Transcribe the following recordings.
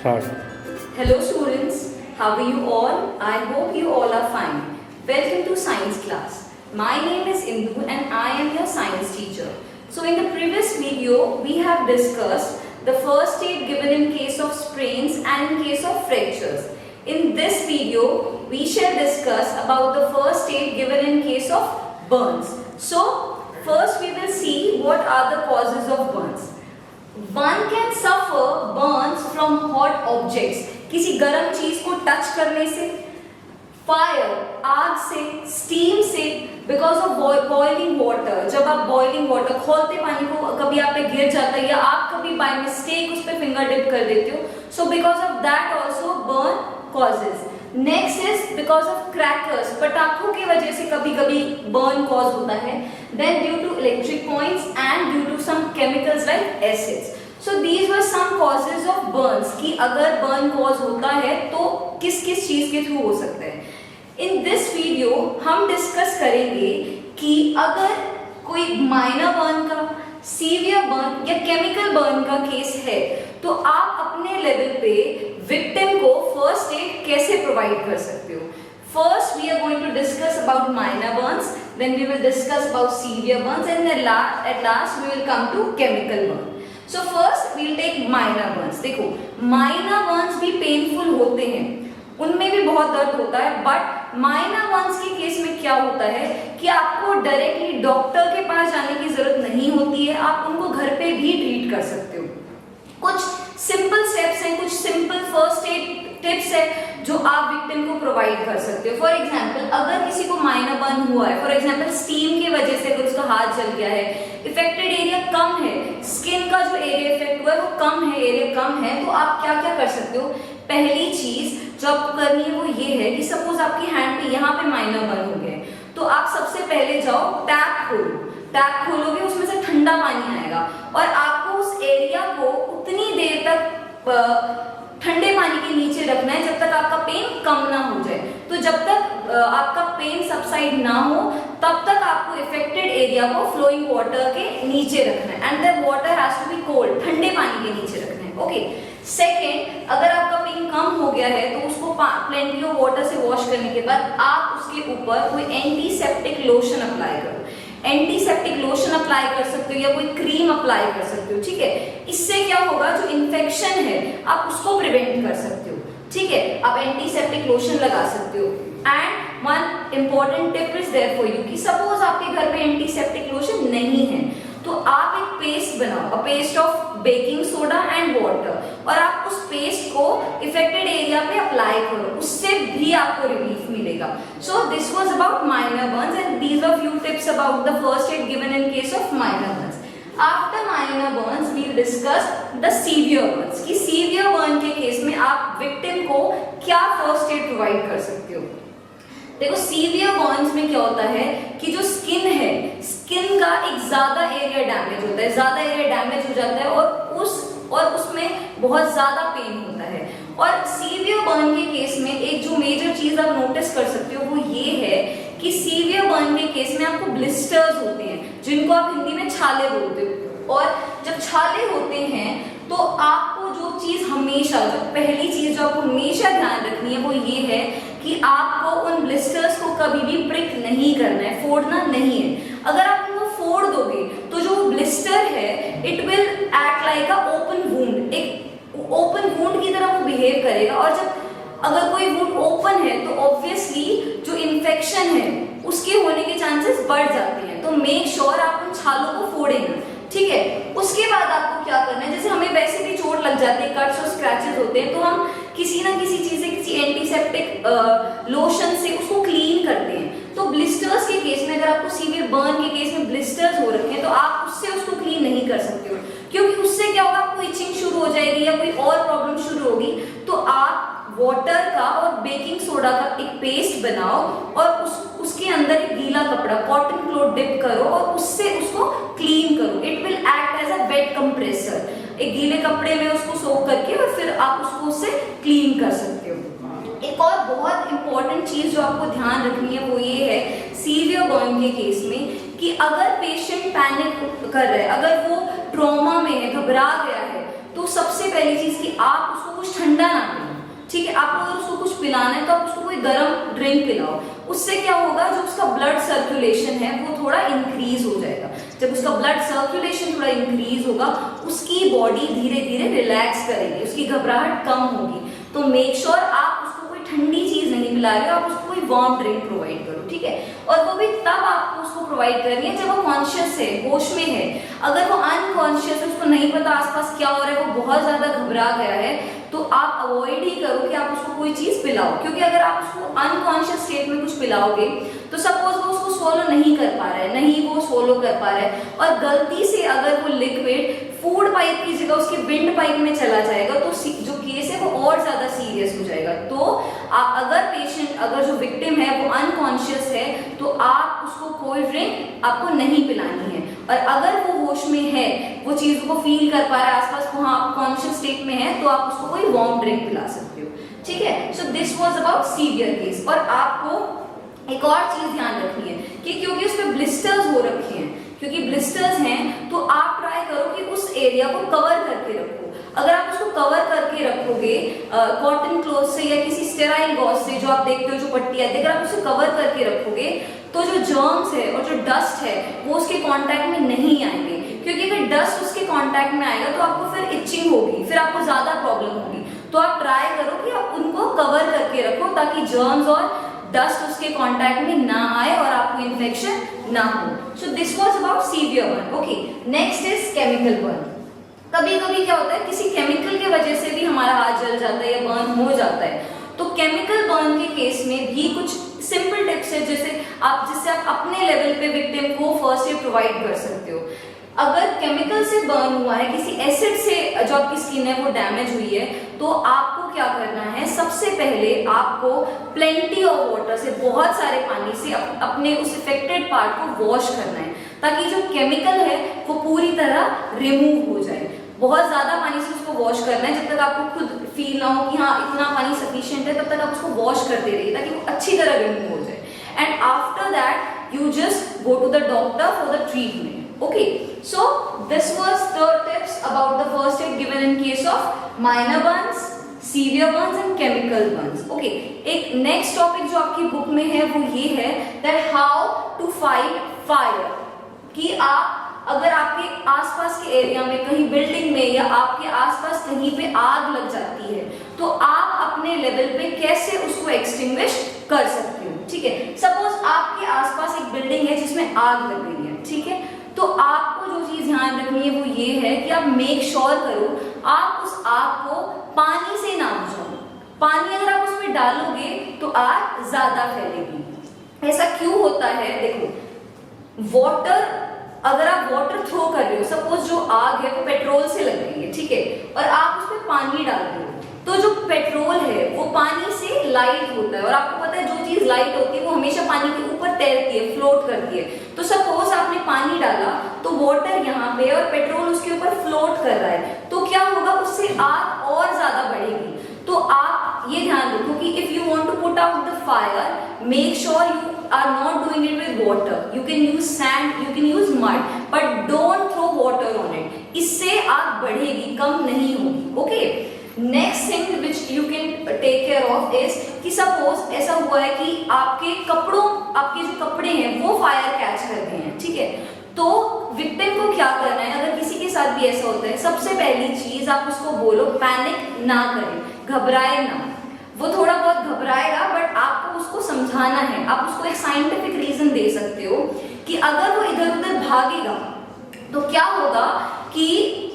Start. Hello students, how are you all? I hope you all are fine. Welcome to science class. My name is Indu and I am your science teacher. So in the previous video, we have discussed the first aid given in case of sprains and in case of fractures. In this video, we shall discuss about the first aid given in case of burns. So first we will see what are the causes of burns. One can suffer burns from hot objects. किसी गर्म चीज को touch करने से, fire आग से, steam से, because of boiling water. जब आप बॉइलिंग वाटर खोलते पानी को कभी आप पे गिर जाता है या आप कभी बाय मिस्टेक उस पे फिंगर डिप कर देते हो, so because of that also burn causes. Next is because of crackers. पटाखों की वजह से कभी कभी बर्न कॉज होता है. Then due to electric points and due to some chemicals like acids. So these were some causes of burns कि अगर बर्न कॉज होता है तो किस किस चीज के थ्रू हो सकता है. इन दिस वीडियो हम डिस्कस करेंगे कि अगर कोई माइनर बर्न का, सीवियर बर्न या केमिकल बर्न का केस है तो आप अपने लेवल पे विक्टिम को फर्स्ट एड कैसे प्रोवाइड कर सकते हो. First, we are going to discuss about minor burns, then we will discuss about severe burns, and then at last we will come to chemical burn. So first, we will take minor burns. देखो, minor burns भी painful होते हैं, उनमें भी बहुत दर्द होता है, but minor burns के केस में क्या होता है कि आपको डायरेक्टली डॉक्टर के पास जाने की जरूरत नहीं होती है, आप उनको घर पे भी ट्रीट कर सकते हो. कुछ सिंपल स्टेप्स हैं, कुछ सिंपल फर्स्ट एड टिप्स है जो आप विक्टिम को प्रोवाइड कर सकते हो. फॉर एग्जांपल, अगर किसी को माइनर बर्न हुआ है, फॉर एग्जांपल स्टीम की वजह से अगर उसका हाथ जल गया है, इफेक्टेड एरिया कम है, स्किन का जो एरिया इफेक्ट हुआ है वो कम है, एरिया कम है, तो आप क्या क्या कर सकते हो. पहली चीज जो आपको करनी है वो ये है कि सपोज आपकी हैंड पे यहाँ पे माइनर बर्न हो गया है तो आप सबसे पहले जाओ टैप खोलो. टैप खोलोगे उसमें से ठंडा पानी आएगा और आपको उस एरिया को उतनी देर तक ठंडे पानी के नीचे रखना है जब तक आपका पेन कम ना हो जाए. तो जब तक आपका पेन सबसाइड ना हो तब तक आपको इफेक्टेड एरिया को फ्लोइंग वाटर के नीचे रखना है and the water has to be cold. ठंडे पानी के नीचे रखना है. ओके. सेकेंड, अगर आपका पेन कम हो गया है तो उसको प्लेंटी ऑफ वाटर से वॉश करने के बाद आप उसके ऊपर कोई एंटीसेप्टिक लोशन अप्लाई करो. एंटीसेप्टिक लोशन अप्लाई कर सकते हो या कोई क्रीम अप्लाई कर सकते हो. ठीक है. इससे क्या होगा, जो इन्फेक्शन है आप उसको प्रिवेंट कर सकते हो. ठीक है. आप एंटीसेप्टिक लोशन लगा सकते हो. And one important tip is there for you कि सपोज आपके घर पे एंटीसेप्टिक लोशन नहीं है तो आप एक पेस्ट बनाओ, a paste of baking soda and water, और आप उस पेस्ट को इफेक्टेड एरिया पे अप्लाई करो, उससे भी आपको रिलीफ मिलेगा. So this was about minor burns and these are few tips about the first aid given in case of minor burns. After minor burns we will discuss the severe burns कि severe burn के case में आप victim को क्या first aid provide कर सकते हो. देखो, सीवियर बर्न्स में क्या होता है कि जो स्किन है, स्किन का एक ज्यादा एरिया डैमेज होता है, ज्यादा एरिया डैमेज हो जाता है और उसमें बहुत ज्यादा पेन होता है. और सीवियर बर्न के केस में एक जो मेजर चीज आप नोटिस कर सकते हो वो ये है कि सीवियर बर्न के केस में आपको ब्लिस्टर्स होते हैं जिनको आप हिंदी में छाले बोलते हो. और जब छाले होते हैं तो आपको जो चीज हमेशा, जो पहली चीज जो आपको हमेशा ध्यान रखनी है वो ये है कि आपको उन ब्लिस्टर्स को कभी भी प्रिक नहीं करना है, फोड़ना नहीं है. अगर आप उनको फोड़ दोगे तो जो ब्लिस्टर है it will act like a open wound, एक ओपन वुंड की तरह वो बिहेव करेगा. और जब अगर कोई वुंड ओपन है तो ऑब्वियसली जो इन्फेक्शन है उसके होने के चांसेस बढ़ जाते हैं. तो मेक श्योर आप उन छालों को फोड़े ना. ठीक है. उसके बाद आपको क्या करना है, जैसे हमें वैसे भी चोट लग जाती है, कट्स और स्क्रैचेस होते हैं, तो हम किसी ना किसी चीज से, किसी एंटीसेप्टिक लोशन से उसको क्लीन करते हैं. तो ब्लिस्टर्स के केस में, अगर आपको सीवियर बर्न के केस में ब्लिस्टर्स हो रखे हैं तो आप उससे उसको क्लीन नहीं कर सकते हो, क्योंकि उससे क्या होगा, आपको इचिंग शुरू हो जाएगी या कोई और प्रॉब्लम शुरू होगी. तो आप वाटर का और बेकिंग सोडा का एक पेस्ट बनाओ और उसके अंदर एक गीला कपड़ा, कॉटन क्लॉथ डिप करो और उससे उसको क्लीन करो. It will act as a wet compressor. एक गीले कपड़े में उसको सोक करके और फिर आप उसको उससे क्लीन कर सकते हो. एक और बहुत इंपॉर्टेंट चीज जो आपको ध्यान रखनी है वो ये है सीवियर बर्न के केस में कि अगर पेशेंट पैनिक कर रहा है, अगर वो ट्रॉमा में है, घबरा गया है, तो सबसे पहली चीज कि आप उसको कुछ ठंडा ना पिलाओ, ठीक है। आपको अगर उसको कुछ पिलाना है तो आप उसको कोई गर्म ड्रिंक पिलाओ। उससे क्या होगा, जो उसका ब्लड सर्कुलेशन है वो थोड़ा इंक्रीज हो जाएगा। जब उसका ब्लड सर्कुलेशन थोड़ा इंक्रीज होगा, उसकी बॉडी धीरे धीरे रिलैक्स करेगी, उसकी घबराहट कम होगी। तो मेक श्योर आप उसको कोई ठंडी चीज नहीं पिला रहे हो, आप उसको कोई वार्म ड्रिंक प्रोवाइड करो, ठीक है। और वो भी तब आपको उसको प्रोवाइड करनी है जब वो कॉन्शियस है, होश में है। अगर वो अनकॉन्शियस है, उसको नहीं पता आसपास क्या हो रहा है, वो बहुत ज्यादा घबरा गया है, तो आप अवॉइड ही करो कि आप उसको कोई चीज पिलाओ। क्योंकि अगर आप उसको अनकॉन्शियस स्टेट में कुछ पिलाओगे तो सपोज वो उसको स्वॉलो नहीं कर पा रहा है, नहीं वो स्वॉलो कर पा रहा है, और गलती से अगर वो लिक्विड फूड पाइप की जगह उसके विंड पाइप में चला जाएगा तो जो केस है वो और ज्यादा सीरियस हो जाएगा। तो अगर पेशेंट, अगर जो विक्टिम है वो अनकॉन्शियस है, तो आप उसको कोई ड्रिंक आपको नहीं पिलानी है। और अगर वो होश में है, वो चीजों को फील कर पा रहा है आसपास, वो हाँ कॉन्शियस स्टेट में है, तो आप उसको कोई वार्म ड्रिंक पिला सकते हो, ठीक है। सो this was about severe case. और आपको एक और चीज ध्यान रखनी है कि क्योंकि उसमें ब्लिस्टर्स हो रखे हैं, क्योंकि ब्लिस्टर्स हैं, तो आप ट्राई करो कि उस एरिया को कवर करके रखो। अगर आप उसको कवर करके रखोगे कॉटन क्लॉथ से या किसी स्टेराइल गॉज से, जो आप देखते हो जो पट्टी आती है, अगर आप उसे कवर करके रखोगे तो जो जर्म्स है और जो डस्ट है वो उसके कांटेक्ट में नहीं आएंगे। क्योंकि अगर डस्ट उसके कांटेक्ट में आएगा तो आपको फिर इचिंग होगी, फिर आपको ज्यादा प्रॉब्लम होगी। तो आप ट्राई करो कि आप उनको कवर करके रखो ताकि जर्म्स और डस्ट उसके कांटेक्ट में ना आए और आपको इन्फेक्शन ना हो। सो this was about severe burn. Okay, next is chemical burn. कभी कभी क्या होता है, किसी केमिकल के वजह से भी हमारा हाथ जल जाता है या बर्न हो जाता है। तो केमिकल बर्न के केस में भी कुछ सिंपल टिप्स है जिससे आप अपने लेवल पे विक्टिम को फर्स्ट एड प्रोवाइड कर सकते हो। अगर केमिकल से बर्न हुआ है, किसी एसिड से जो आपकी स्किन है वो डैमेज हुई है, तो आपको क्या करना है, सबसे पहले आपको प्लेंटी ऑफ वाटर से, बहुत सारे पानी से अपने उस इफेक्टेड पार्ट को वॉश करना है, ताकि जो केमिकल है वो पूरी तरह रिमूव हो जाए। बहुत ज्यादा पानी से उसको वॉश करना है, जब तक आपको खुद फील ना हो कि हाँ इतना पानी सफिशिएंट है, तब तक आप उसको वॉश करते रहिए ताकि वो अच्छी तरह रिमूव हो जाए। And after that you just go to the doctor for the treatment. Okay, so this was the tips about the first aid given in case of minor burns, severe burns and chemical burns. Okay, एक next topic जो आपकी book में है वो ये है that how to fight fire। कि आप अगर आपके आसपास के एरिया में कहीं बिल्डिंग में या आपके आसपास कहीं पे आग लग जाती है, तो आप अपने लेवल पे कैसे उसको एक्सटिंग्विश कर सकते हो, ठीक है। सपोज आपके आसपास एक बिल्डिंग है जिसमें आग लग गई है, ठीक है, तो आपको जो चीज ध्यान रखनी है वो ये है कि आप मेक श्योर करो आप उस आग को पानी से ना बुझाओ। पानी अगर आप उसमें डालोगे तो आग ज्यादा फैलेगी। ऐसा क्यों होता है, देखो वाटर, अगर आप वाटर थ्रो कर रहे हो, सपोज जो आग है वो पेट्रोल से लग गई है, ठीक है, और आप उसमें पानी डाल रहे हो, तो जो पेट्रोल है वो पानी से लाइट होता है, और आपको पता है जो चीज लाइट होती है वो हमेशा पानी के ऊपर तैरती है, फ्लोट करती है। तो सपोज आपने पानी डाला तो वाटर यहाँ पे और पेट्रोल उसके ऊपर फ्लोट कर रहा है, तो क्या होगा, उससे आग और ज्यादा बढ़ेगी। तो आप ये ध्यान रखो कि if you want to put out the fire, make sure you are not doing it with water. You can use sand, you can use mud, but don't throw water on it. इससे आग बढ़ेगी, कम नहीं होगी। Okay? Next thing which you can take care of is कि suppose ऐसा हुआ है कि आपके जो कपड़े हैं वो फायर कैच कर गए हैं, ठीक है, तो विक्टिम को क्या करना है, अगर किसी के साथ भी ऐसा होता है, सबसे पहली चीज आप उसको बोलो पैनिक ना करें, घबराए ना। वो थोड़ा बहुत घबराएगा बट आपको उसको समझाना है, आप उसको एक साइंटिफिक रीजन दे सकते हो कि अगर वो इधर उधर भागेगा तो क्या होगा कि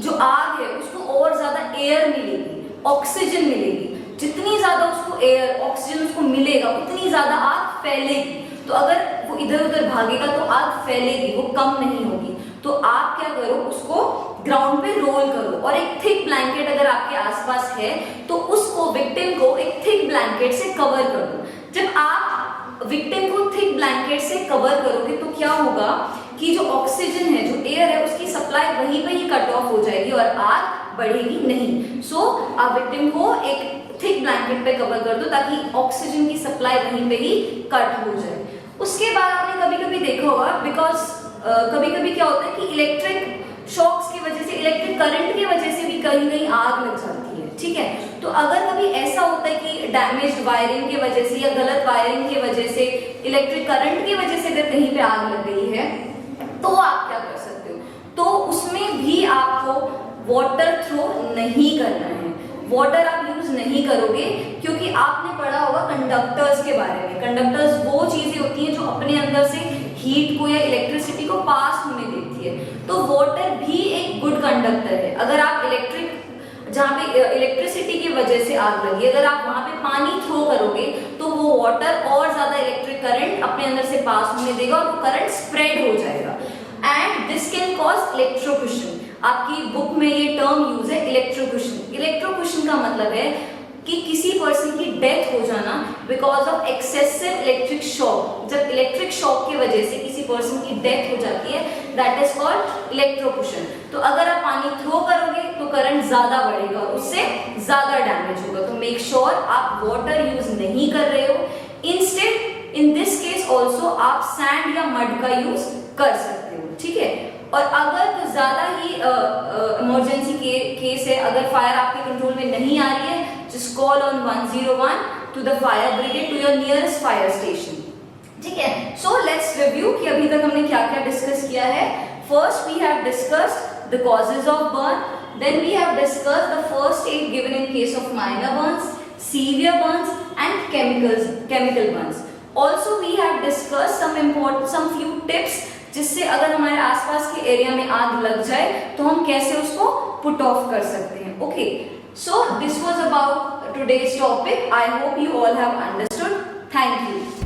जो आग है उसको और ज्यादा एयर मिलेगी, ऑक्सीजन मिलेगी। जितनी ज्यादा उसको एयर ऑक्सीजन उसको मिलेगा उतनी ज्यादा आग फैलेगी। तो अगर वो इधर उधर भागेगा तो आग फैलेगी, वो कम नहीं होगी। तो आप क्या करो, उसको ग्राउंड पे रोल करो और एक थिक ब्लैंकेट अगर आपके आसपास है तो उसको, विक्टिम को एक थिक ब्लैंकेट से कवर कर दो। जब आप विक्टिम को थिक ब्लैंकेट से कवर करोगे तो क्या होगा कि जो ऑक्सीजन है, जो एयर है, उसकी सप्लाई वहीं पे ही कट ऑफ हो जाएगी और आग बढ़ेगी नहीं। सो आप विक्टिम को एक थिक ब्लैंकेट पे कवर कर दो ताकि ऑक्सीजन की सप्लाई वहीं पे ही कट हो जाए। उसके बाद आपने कभी कभी देखा होगा, बिकॉज कभी कभी क्या होता है कि इलेक्ट्रिक शॉक्स की वजह से, इलेक्ट्रिक करंट की वजह से भी कहीं कहीं आग लग जाती है, ठीक है। तो अगर कभी ऐसा होता है कि डैमेज्ड वायरिंग की वजह से या गलत वायरिंग की वजह से, इलेक्ट्रिक करंट की वजह से अगर कहीं पे आग लग गई है, तो आप क्या कर सकते हो, तो उसमें भी आपको वाटर थ्रो नहीं करना है। वाटर आप यूज नहीं करोगे, क्योंकि आपने पढ़ा होगा कंडक्टर्स के बारे में। कंडक्टर्स वो चीजें होती हैं जो अपने अंदर से हीट को या इलेक्ट्रिसिटी को पास होने देती है। तो वाटर भी एक गुड कंडक्टर है। अगर आप जहाँ पे इलेक्ट्रिसिटी की वजह से आग लगी, अगर आप वहां पे पानी थ्रो करोगे तो वो वाटर और ज्यादा इलेक्ट्रिक करंट अपने अंदर से पास होने देगा और वो करंट स्प्रेड हो जाएगा, and this can cause electrocution. आपकी बुक में ये टर्म यूज है, इलेक्ट्रोक्यूशन। इलेक्ट्रोक्यूशन का मतलब है कि किसी पर्सन की डेथ हो जाना because of excessive electric shock. जब इलेक्ट्रिक शॉक की वजह से किसी पर्सन की डेथ हो जाती है, दैट इज कॉल्ड इलेक्ट्रोक्यूशन। तो अगर आप पानी थ्रो करोगे तो करंट ज्यादा बढ़ेगा और उससे ज्यादा डैमेज होगा। तो मेक श्योर आप वाटर यूज नहीं कर रहे हो। Instead in this case also आप सैंड या मड का यूज कर सकते हो, ठीक है। और अगर ज्यादा ही इमरजेंसी केस है, अगर फायर आपके कंट्रोल में नहीं आ रही है, just call on 101 to the fire brigade, to your nearest fire station, ठीक है। So let's review कि अभी तक हमने क्या क्या डिस्कस किया है। First we have discussed the causes of burn, then we have discussed the first aid given in case of minor burns, severe burns and chemical burns. Also we have discussed some few tips जिससे अगर हमारे आसपास के area में आग लग जाए तो हम कैसे उसको पुट ऑफ कर सकते हैं। Okay, so this was about today's topic. I hope you all have understood. Thank you.